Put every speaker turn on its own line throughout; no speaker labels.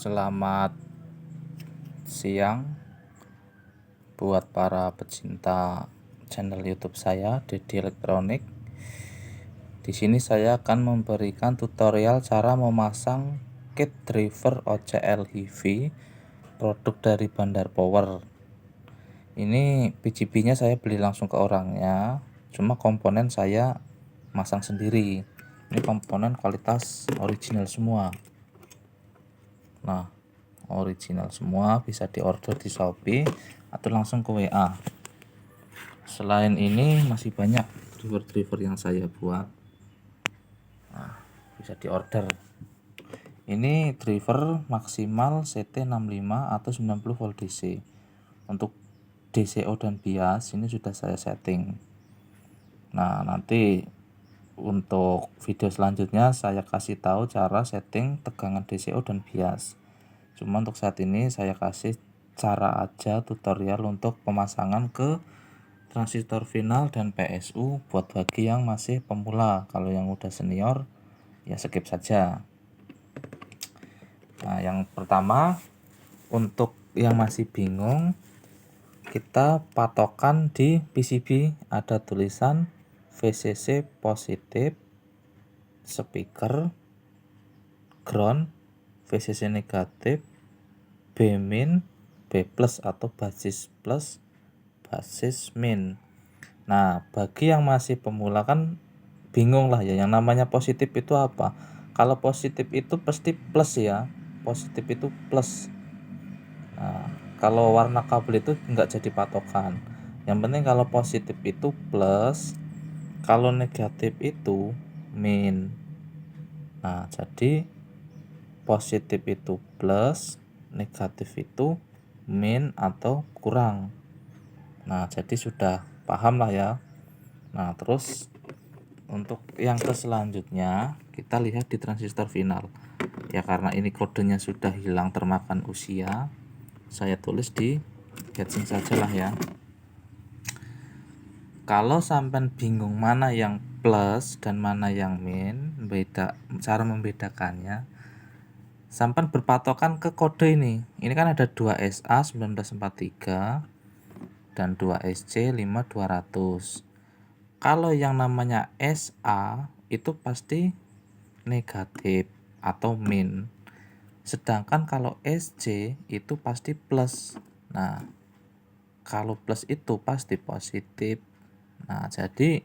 Selamat siang buat para pecinta channel YouTube saya, Dedi Elektronik. Di sini saya akan memberikan tutorial cara memasang kit driver OCL HiFi produk dari Bandar Power. Ini PCB-nya saya beli langsung ke orangnya, cuma komponen saya masang sendiri. Ini komponen kualitas original semua. Nah, original semua, bisa diorder di Shopee atau langsung ke WA. Selain ini masih banyak driver-driver yang saya buat. Nah, bisa diorder. Ini driver maksimal CT65 atau 90 volt DC. Untuk DCO dan bias ini sudah saya setting. Nah, nanti untuk video selanjutnya saya kasih tahu cara setting tegangan DCO dan bias. Cuma untuk saat ini saya kasih cara aja tutorial untuk pemasangan ke transistor final dan PSU buat bagi yang masih pemula. Kalau yang udah senior ya skip saja. Nah, yang pertama untuk yang masih bingung, kita patokan di PCB ada tulisan VCC positif, speaker, ground, VCC negatif, B min, B plus atau basis plus, basis min. Nah, bagi yang masih pemula kan bingung lah ya, yang namanya positif itu apa. Kalau positif itu pasti plus ya, positif itu plus. Nah, kalau warna kabel itu enggak jadi patokan. Yang penting kalau positif itu plus, kalau negatif itu min. Nah, jadi positif itu plus, negatif itu min atau kurang. Nah, jadi sudah paham lah ya. Nah, terus untuk yang ke selanjutnya kita lihat di transistor final. Ya, karena ini kodenya sudah hilang termakan usia, saya tulis di heatsink saja lah ya. Kalau sampai bingung mana yang plus dan mana yang min, cara membedakannya, sampai berpatokan ke kode ini. Ini kan ada 2SA 1943 dan 2SC 5200. Kalau yang namanya SA itu pasti negatif atau min. Sedangkan kalau SC itu pasti plus. Nah, kalau plus itu pasti positif. Nah, jadi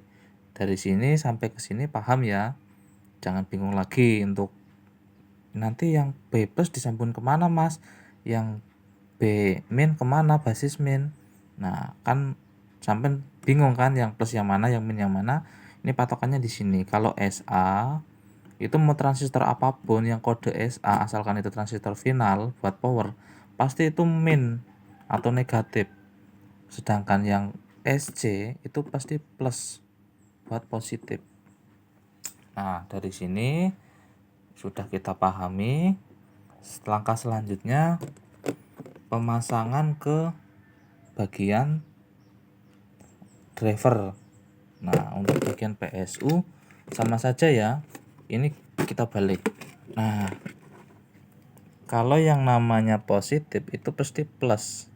dari sini sampai ke sini paham ya. Jangan bingung lagi untuk nanti yang B plus disambung kemana mas, yang B min kemana, basis min. Nah, kan sampai bingung kan yang plus yang mana, yang min yang mana. Ini patokannya di sini. Kalau SA itu mau transistor apapun yang kode SA asalkan itu transistor final buat power, pasti itu min atau negatif. Sedangkan yang SC itu pasti plus buat positif. Nah, dari sini sudah kita pahami. Langkah selanjutnya pemasangan ke bagian driver. Nah, untuk bagian PSU sama saja ya. Ini kita balik. Nah, kalau yang namanya positif itu pasti plus.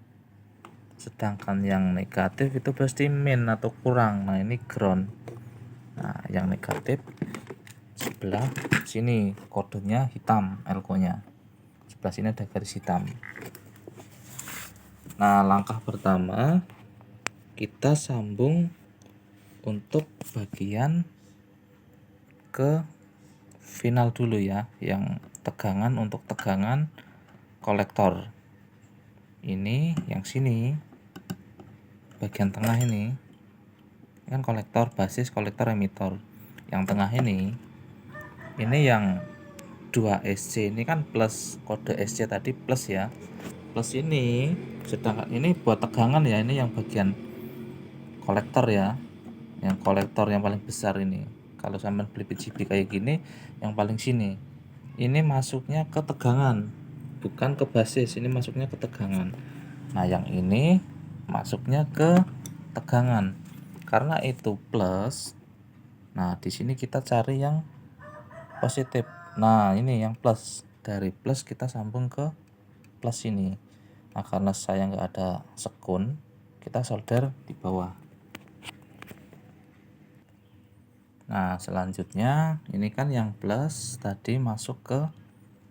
Sedangkan yang negatif itu pasti min atau kurang. Nah, ini ground. Nah, yang negatif sebelah sini kodenya hitam, elko-nya. Sebelah sini ada garis hitam. Nah, langkah pertama kita sambung untuk bagian ke final dulu ya, yang tegangan. Untuk tegangan kolektor ini yang sini bagian tengah ini kan kolektor basis, kolektor emitor. Yang tengah ini yang 2SC ini kan plus, kode SC tadi plus ya, plus ini. Sedangkan ini buat tegangan ya, ini yang bagian kolektor ya, yang kolektor yang paling besar ini. Kalau sampai beli PCB kayak gini, yang paling sini ini masuknya ke tegangan, bukan ke basis. Ini masuknya ke tegangan. Nah, yang ini masuknya ke tegangan karena itu plus. Nah, di sini kita cari yang positif. Nah, ini yang plus. dari plus kita sambung ke plus ini. Nah, karena saya nggak ada sekun, kita solder di bawah. Nah, selanjutnya ini kan yang plus tadi masuk ke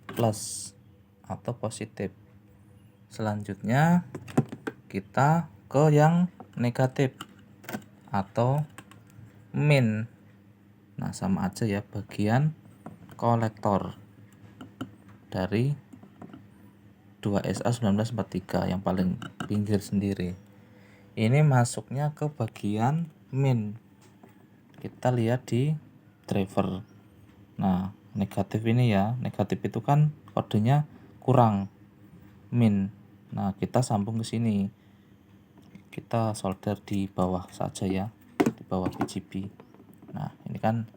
plus atau positif. Selanjutnya kita ke yang negatif atau min. Nah, sama aja ya, bagian kolektor dari 2SA1943 yang paling pinggir sendiri. Ini masuknya ke bagian min. Kita lihat di driver. Nah, negatif ini ya, negatif itu kan kodenya kurang, min. Nah, kita sambung ke sini. Kita solder di bawah saja ya, di bawah PGB. Nah, ini kan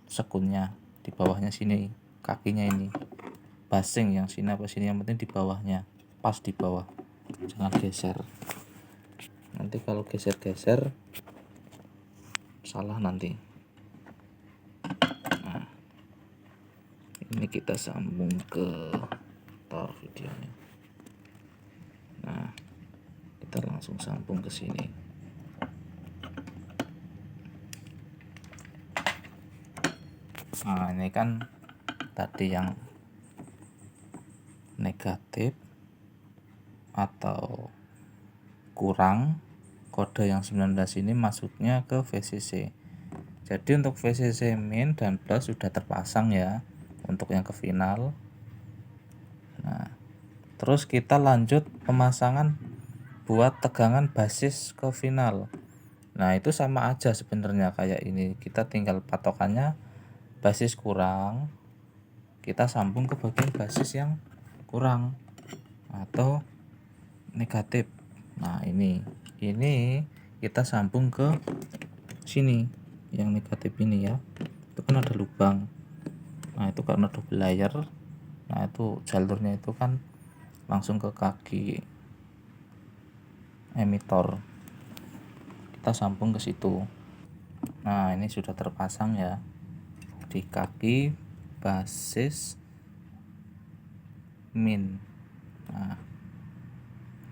sekunnya, di bawahnya sini, kakinya ini. Basing yang sini apa sini, yang penting di bawahnya, pas di bawah. Jangan geser. Nanti kalau geser-geser salah nanti. Ini kita sambung ke tar videonya. Nah, kita langsung sambung ke sini. Nah, ini kan tadi yang negatif atau kurang, kode yang 19 ini masuknya ke VCC. Jadi untuk VCC min dan plus sudah terpasang ya untuk yang ke final. Nah, terus kita lanjut pemasangan buat tegangan basis ke final. Nah, itu sama aja sebenarnya kayak ini. Kita tinggal patokannya basis kurang, kita sambung ke bagian basis yang kurang atau negatif. Nah, ini kita sambung ke sini yang negatif ini ya. Itu kan ada lubang. Nah, itu karena double layer. Nah, itu jalurnya itu kan langsung ke kaki emitor. Kita sambung ke situ. Nah, ini sudah terpasang ya di kaki basis min. Nah,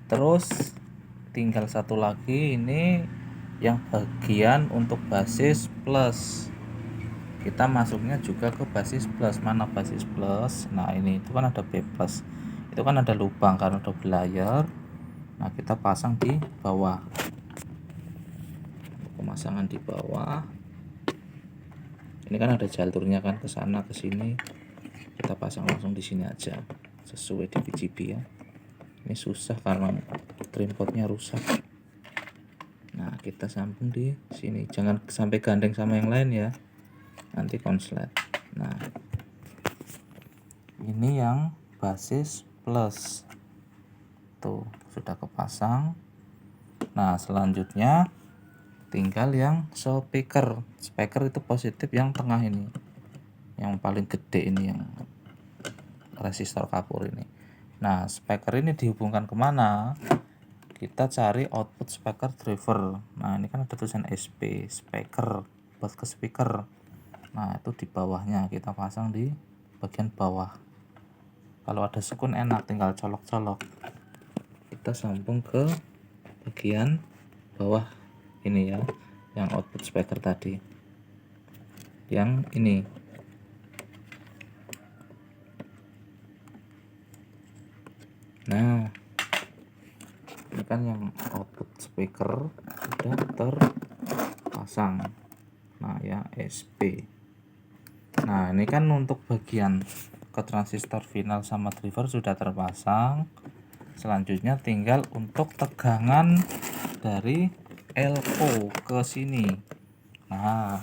terus tinggal satu lagi ini yang bagian untuk basis plus. Kita masuknya juga ke basis plus. Mana basis plus? Nah, ini itu kan ada B plus. Itu kan ada lubang karena double layer. Nah, kita pasang di bawah. Pemasangan di bawah. Ini kan ada jalurnya kan ke sana ke sini. Kita pasang langsung di sini aja sesuai di PGB ya. Ini susah karena trimpotnya rusak. Nah, kita sambung di sini. Jangan sampai gandeng sama yang lain ya. Nanti konslet. Nah, ini yang basis plus. Tuh, sudah kepasang. Nah, selanjutnya tinggal yang speaker. Speaker itu positif yang tengah ini. Yang paling gede ini yang resistor kapur ini. Nah, speaker ini dihubungkan kemana? Kita cari output speaker driver. Nah, ini kan ada tulisan SP, speaker, buat ke speaker. Nah, itu di bawahnya kita pasang di bagian bawah. Kalau ada sekun enak, tinggal colok-colok. Kita sambung ke bagian bawah ini ya, yang output speaker tadi. Yang ini. Nah, ini kan yang output speaker sudah terpasang. Nah, ya SP. Nah, ini kan untuk bagian ke transistor final sama driver sudah terpasang. Selanjutnya tinggal untuk tegangan dari LO ke sini. Nah,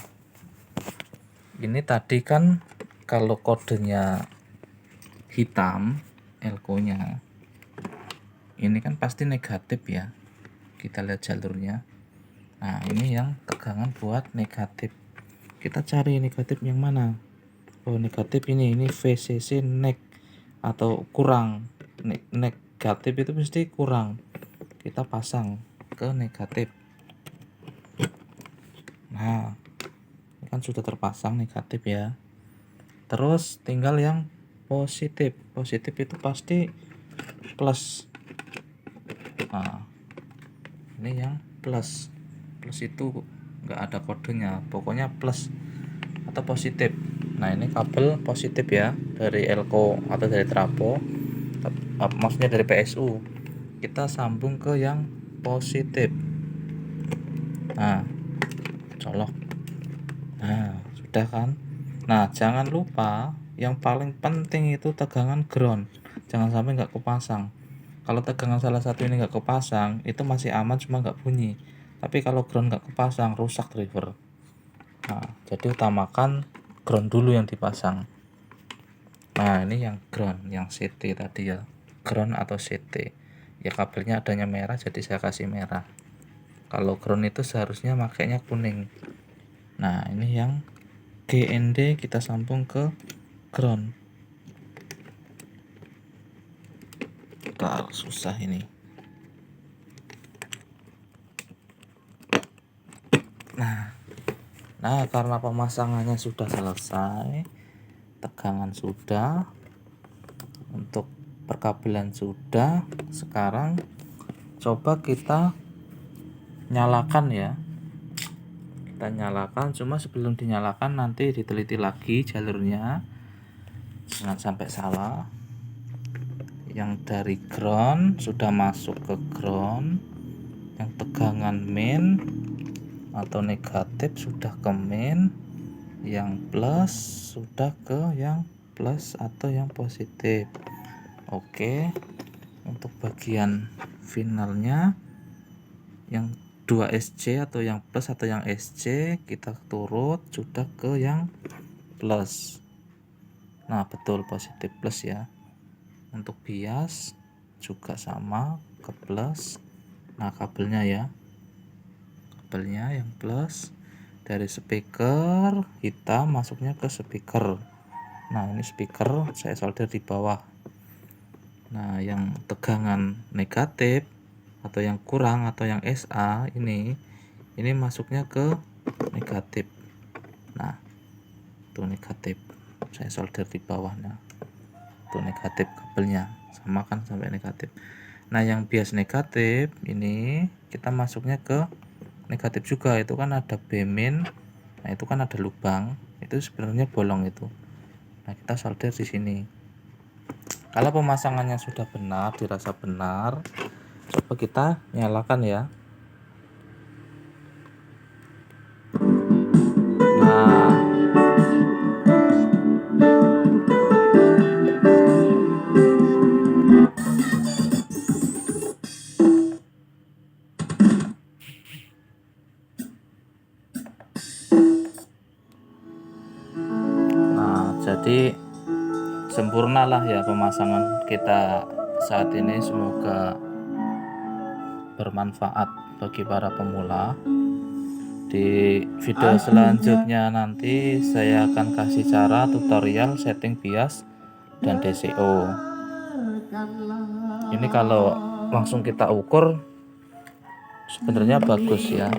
ini tadi kan kalau kodenya hitam LO-nya, ini kan pasti negatif ya. Kita lihat jalurnya. Nah, ini yang tegangan buat negatif. Kita cari negatif yang mana? Oh, negatif ini VCC neg atau kurang. Negatif itu mesti kurang. Kita pasang ke negatif. Nah, ini kan sudah terpasang negatif ya. Terus tinggal yang positif. Positif itu pasti plus. Nah, ini yang plus. Plus itu nggak ada kodenya, pokoknya plus atau positif. Nah, ini kabel positif ya, dari elko atau dari trafo, maksudnya dari PSU. Kita sambung ke yang positif. Nah, colok. Nah, sudah kan. Nah, jangan lupa yang paling penting itu tegangan ground, jangan sampai nggak kepasang. Kalau tegangan salah satu ini nggak kepasang, itu masih aman, cuma nggak bunyi. Tapi kalau ground nggak kepasang, rusak driver. Nah, jadi utamakan ground dulu yang dipasang. Nah, ini yang ground, yang CT tadi ya, ground atau CT ya. Kabelnya adanya merah, jadi saya kasih merah. Kalau ground itu seharusnya makainya kuning. Nah, ini yang GND kita sambung ke ground. Susah ini. Nah, karena pemasangannya sudah selesai, tegangan sudah, untuk perkabelan sudah, sekarang coba kita nyalakan ya. Kita nyalakan, cuma sebelum dinyalakan nanti diteliti lagi jalurnya, jangan sampai salah. Yang dari ground sudah masuk ke ground, yang tegangan main atau negatif sudah ke main, yang plus sudah ke yang plus atau yang positif. Oke, untuk bagian finalnya yang 2SC atau yang plus atau yang SC kita turut sudah ke yang plus. Nah, betul, positif plus ya. Untuk bias juga sama, ke plus. Nah, kabelnya ya, kabelnya yang plus dari speaker hitam masuknya ke speaker. Nah, ini speaker saya solder di bawah. Nah, yang tegangan negatif atau yang kurang atau yang SA ini masuknya ke negatif. Nah, itu negatif, saya solder di bawahnya. Itu negatif kabelnya, sama kan sampai negatif. Nah, yang bias negatif ini kita masuknya ke negatif juga, itu kan ada B-min. Nah, itu kan ada lubang, itu sebenarnya bolong itu. Nah, kita solder di sini. Kalau pemasangannya sudah benar, dirasa benar, coba kita nyalakan ya. Nah, jadi sempurnalah ya pemasangan kita saat ini. Semoga bermanfaat bagi para pemula. Di video selanjutnya nanti saya akan kasih cara tutorial setting bias dan DCO. Ini kalau langsung kita ukur sebenarnya bagus ya.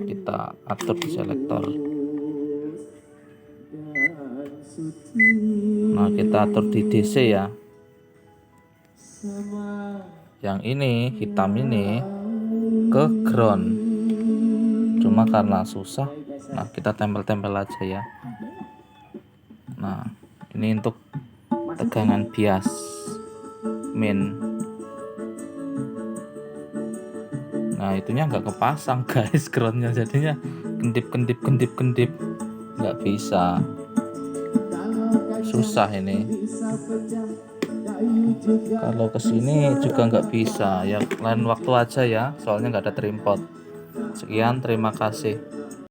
Kita atur di selektor. Nah, kita atur di DC ya. Yang ini hitam ini ke ground, cuma karena susah, nah kita tempel-tempel aja ya. Nah, ini untuk tegangan bias main. Nah, itunya nggak kepasang guys, groundnya, jadinya kendip nggak bisa, susah ini. Kalau kesini juga nggak bisa ya, lain waktu aja ya, soalnya nggak ada trimpot. Sekian, terima kasih.